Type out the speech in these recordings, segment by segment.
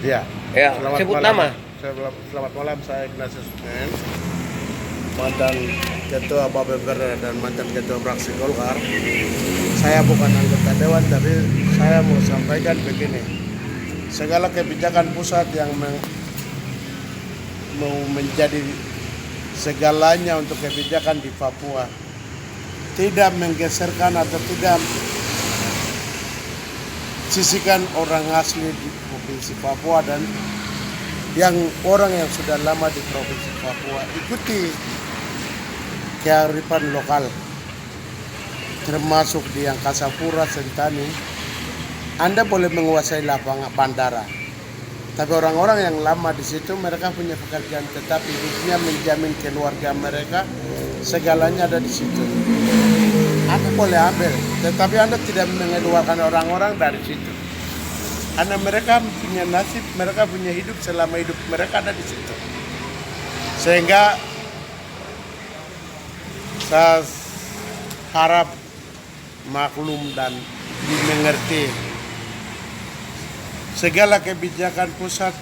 Ya, Ya, selamat sebut malam. nama. Selamat malam, saya Ignatius Men, mantan ketua Bapepra dan mantan ketua fraksi Golkar. Saya bukan anggota dewan, tapi saya mau sampaikan begini. Segala kebijakan pusat yang mau menjadi segalanya untuk kebijakan di Papua tidak menggeserkan atau tidak sisihkan orang asli di Provinsi Papua dan orang yang sudah lama di Provinsi Papua. Ikuti kearifan lokal, termasuk di Angkasa Pura, Sentani. Anda boleh menguasai lapangan bandara, tapi orang-orang yang lama di situ mereka punya pekerjaan tetap, hidupnya menjamin keluarga mereka, segalanya ada di situ. Anda boleh ambil, tetapi Anda tidak mengeluarkan orang-orang dari situ. Karena mereka punya nasib, mereka punya hidup selama hidup mereka ada di situ. Sehingga saya harap maklum dan dimengerti segala kebijakan pusat,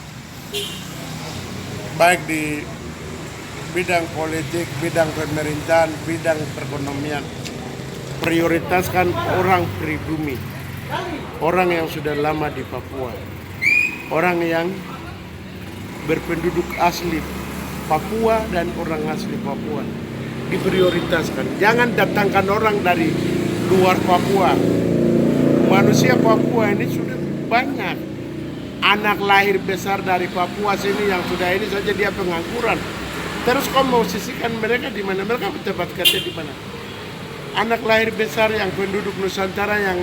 baik di bidang politik, bidang pemerintahan, bidang perekonomian, prioritaskan orang pribumi, orang yang sudah lama di Papua, orang yang berpenduduk asli Papua dan orang asli Papua diprioritaskan. Jangan datangkan orang dari luar Papua. Manusia Papua ini sudah banyak. Anak lahir besar dari Papua sini yang sudah ini saja dia pengangguran. Terus kau mau sisihkan mereka di mana? Mereka tempat kerja di mana? Anak lahir besar yang penduduk Nusantara yang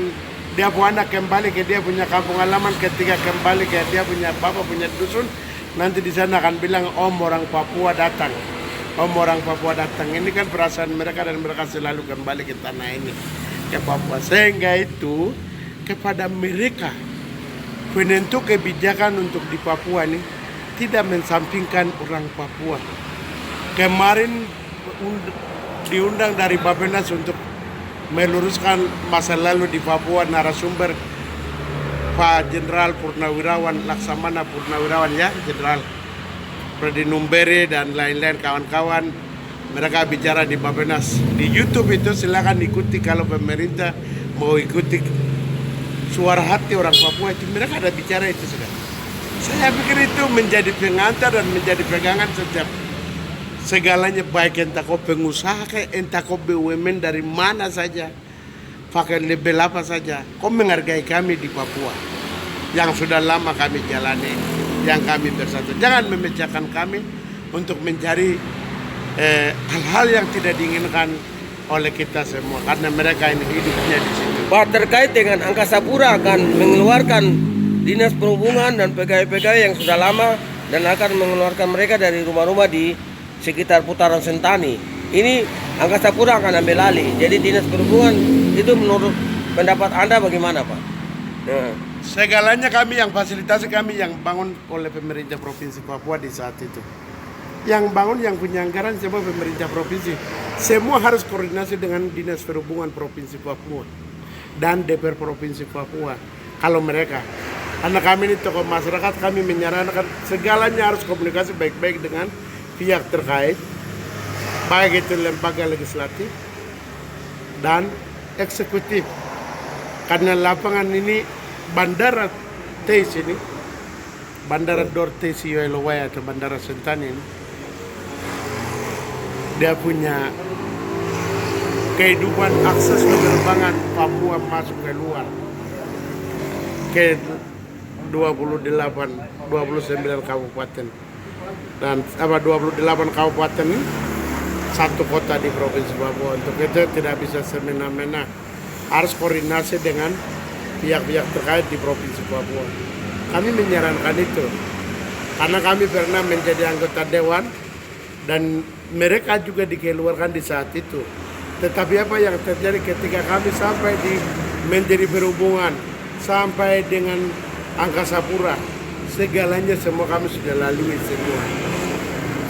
dia punya anak kembali ke dia punya kampung halaman, ketika kembali ke dia punya bapak punya dusun, nanti di sana akan bilang om orang Papua datang, om orang Papua datang. Ini kan perasaan mereka dan mereka selalu kembali ke tanah ini, ke Papua. Sehingga itu kepada mereka penentu kebijakan untuk di Papua ini tidak mensampingkan orang Papua. Kemarin diundang dari Bappenas untuk meluruskan masa lalu di Papua, narasumber Pak Jenderal Purnawirawan Laksamana Purnawirawan, ya, Jenderal Freddy Numberi dan lain-lain kawan-kawan. Mereka bicara di Bappenas di YouTube itu, silakan ikuti kalau pemerintah mau ikuti suara hati orang Papua itu, mereka ada bicara itu sudah. Saya pikir itu menjadi pengantar dan menjadi pegangan setiap segalanya, baik entah kau pengusaha, entah kau BUMN dari mana saja, pakai label apa saja, kau menghargai kami di Papua yang sudah lama kami jalani, yang kami bersatu. Jangan memecahkan kami untuk mencari hal-hal yang tidak diinginkan oleh kita semua, karena mereka ini hidupnya di situ. Pak, terkait dengan Angkasa Pura akan mengeluarkan Dinas Perhubungan dan pegawai-pegawai yang sudah lama dan akan mengeluarkan mereka dari rumah-rumah di sekitar putaran Sentani. Ini Angkasa Pura akan ambil alih. Jadi Dinas Perhubungan itu menurut pendapat Anda bagaimana, Pak? Nah. Segalanya kami yang fasilitasi, kami yang bangun oleh pemerintah Provinsi Papua di saat itu. Yang bangun, yang punya anggaran semua pemerintah provinsi. Semua harus koordinasi dengan Dinas Perhubungan Provinsi Papua dan DPR Provinsi Papua. Kalau mereka, karena kami ini tokoh masyarakat, kami menyarankan segalanya harus komunikasi baik-baik dengan pihak terkait, baik itu lembaga legislatif dan eksekutif. Karena lapangan ini, bandara TES ini, bandara Dorte Sioelowai atau bandara Sentani ini, dia punya kehidupan akses penerbangan Papua masuk ke luar ke 29 kabupaten dan 28 kabupaten, satu kota di Provinsi Papua. Untuk itu tidak bisa semena-mena, harus koordinasi dengan pihak-pihak terkait di Provinsi Papua. Kami menyarankan itu karena kami pernah menjadi anggota dewan dan mereka juga dikeluarkan di saat itu. Tetapi apa yang terjadi ketika kami sampai di Menteri Perhubungan, sampai dengan Angkasa Pura, segalanya semua kami sudah lalui semua.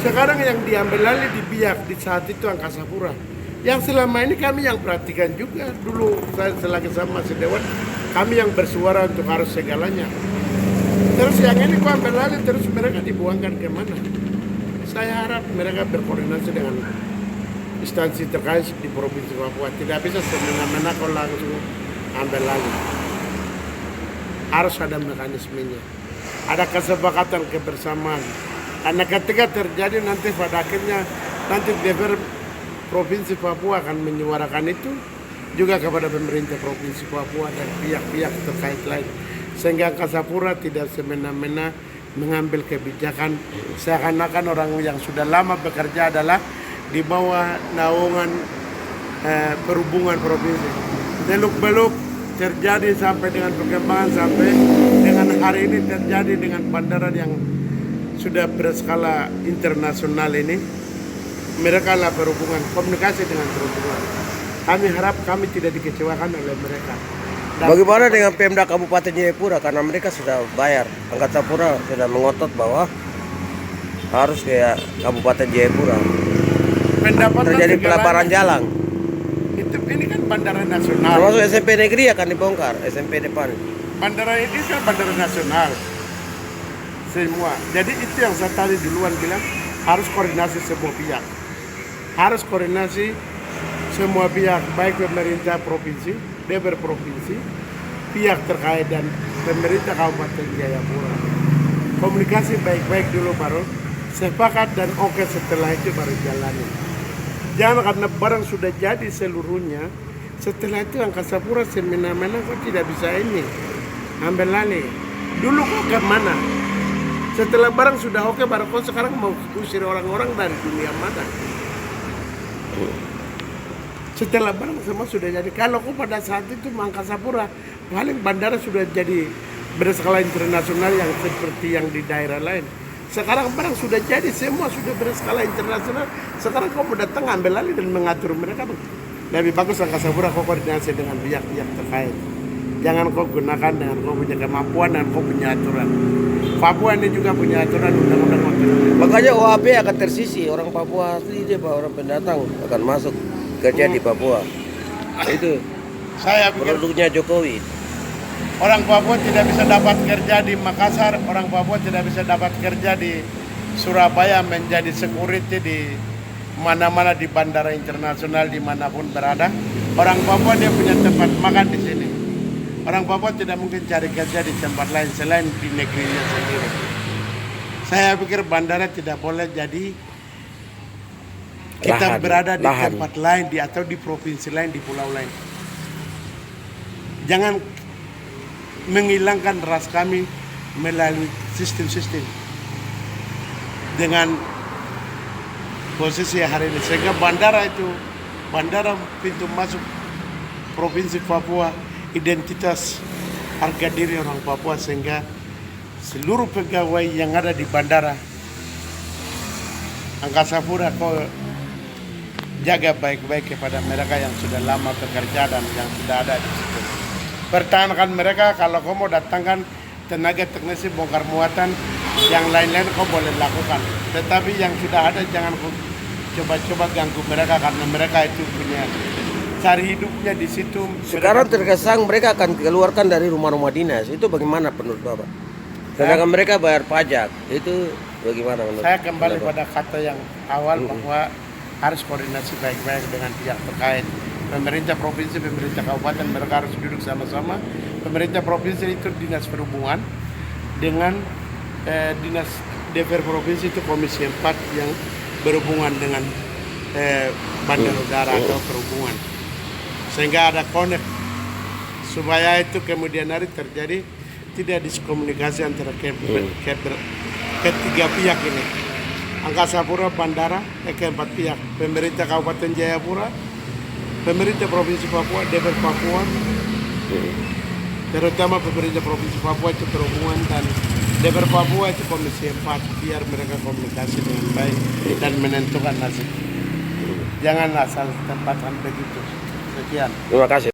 Sekarang yang diambil alih di pihak di saat itu Angkasa Pura. Yang selama ini kami yang perhatikan juga dulu, saya selagi sama si Dewan, kami yang bersuara untuk harus segalanya. Terus yang ini kok ambil alih, terus mereka dibuangkan kemana? Saya harap mereka berkoordinasi dengan instansi terkait di Provinsi Papua. Tidak bisa semena-mena kau langsung ambil alih. Harus ada mekanismenya. Ada kesepakatan kebersamaan. Karena ketika terjadi nanti pada akhirnya nanti DPR Provinsi Papua akan menyuarakan itu juga kepada pemerintah Provinsi Papua dan pihak-pihak terkait lain. Sehingga Angkasa Pura tidak semena-mena mengambil kebijakan seakan-akan orang yang sudah lama bekerja adalah di bawah naungan perhubungan provinsi. Beluk-beluk terjadi sampai dengan perkembangan sampai dengan hari ini terjadi dengan bandara yang sudah berskala internasional ini. Mereka lah perhubungan, komunikasi dengan perhubungan. Kami harap kami tidak dikecewakan oleh mereka. Dan Bagaimana dengan Pemda Kabupaten Jayapura, karena mereka sudah bayar, Angkasa Pura sudah mengotot bahwa harus kayak Kabupaten Jayapura. pendapatan Terjadi segalanya. pelebaran jalan. Ini kan bandara nasional. Termasuk SMP negeri akan dibongkar, SMP depan. Bandara ini kan bandara nasional. Semua. Jadi itu yang saya tadi duluan bilang harus koordinasi semua pihak. Harus koordinasi semua pihak, baik pemerintah provinsi, DPR provinsi, pihak terkait dan pemerintah Kabupaten Jayapura. Komunikasi baik-baik dulu baru sepakat dan oke, setelah itu baru jalani. Jangan karena barang sudah jadi seluruhnya, setelah itu Angkasa Pura semena-mena kok tidak bisa ini ambil alih. Dulu kok kemana? Setelah barang sudah oke, baru kok sekarang mau usir orang-orang dari dunia mana? Setelah barang semua sudah jadi. Kalau kok pada saat itu Angkasa Pura paling bandara sudah jadi berskala internasional yang seperti yang di daerah lain. Sekarang barang sudah jadi, semua sudah berskala internasional. Sekarang kau mau datang ambil alih dan mengatur mereka. Lebih bagus Angkasa Pura kau koordinasi dengan pihak-pihak terkait. Jangan kau gunakan dengan kau punya kemampuan dan kau punya aturan. Papua ini juga punya aturan undang-undang otonomi. Makanya OAP akan tersisi, orang Papua asli dia, orang pendatang akan masuk kerja di Papua. Itu Saya pikir produknya Jokowi. orang Papua tidak bisa dapat kerja di Makassar, orang Papua tidak bisa dapat kerja di Surabaya menjadi security di mana-mana di bandara internasional dimanapun berada. Orang Papua dia punya tempat makan di sini. Orang Papua tidak mungkin cari kerja di tempat lain selain di negerinya sendiri. Saya pikir bandara tidak boleh jadi kita berada di tempat lain atau di provinsi lain, di pulau lain. Jangan menghilangkan ras kami melalui sistem-sistem dengan posisi hari ini, sehingga bandara pintu masuk provinsi Papua, identitas harga diri orang Papua, sehingga seluruh pegawai yang ada di bandara Angkasa Pura kau jaga baik-baik kepada mereka yang sudah lama bekerja dan yang sudah ada di situ. Pertahankan mereka. Kalau kau mau datangkan tenaga teknisi bongkar muatan yang lain-lain kau boleh lakukan, tetapi yang sudah ada jangan kau coba-coba ganggu mereka, karena mereka itu punya cari hidupnya di situ. Sekarang terkesan mereka akan dikeluarkan dari rumah-rumah dinas. Itu bagaimana menurut Bapak? Sedangkan mereka bayar pajak. Itu bagaimana menurut Saya kembali pada kata yang awal bahwa harus koordinasi baik-baik dengan pihak terkait. Pemerintah provinsi, pemerintah kabupaten, mereka harus duduk sama-sama. Pemerintah provinsi itu dinas perhubungan dengan dinas DPR provinsi itu komisi 4 yang berhubungan dengan bandar udara atau perhubungan, sehingga ada connect supaya itu kemudian hari terjadi tidak diskomunikasi antara ketiga pihak ini, Angkasa Pura, bandara, keempat pihak, pemerintah Kabupaten Jayapura, pemerintah Provinsi Papua, DPR Papua, terutama pemerintah Provinsi Papua itu perhubungan, dan DPR Papua itu komisi 4, biar mereka komunikasi dengan baik dan menentukan nasib. Jangan asal tempatkan begitu. Sekian. Terima kasih.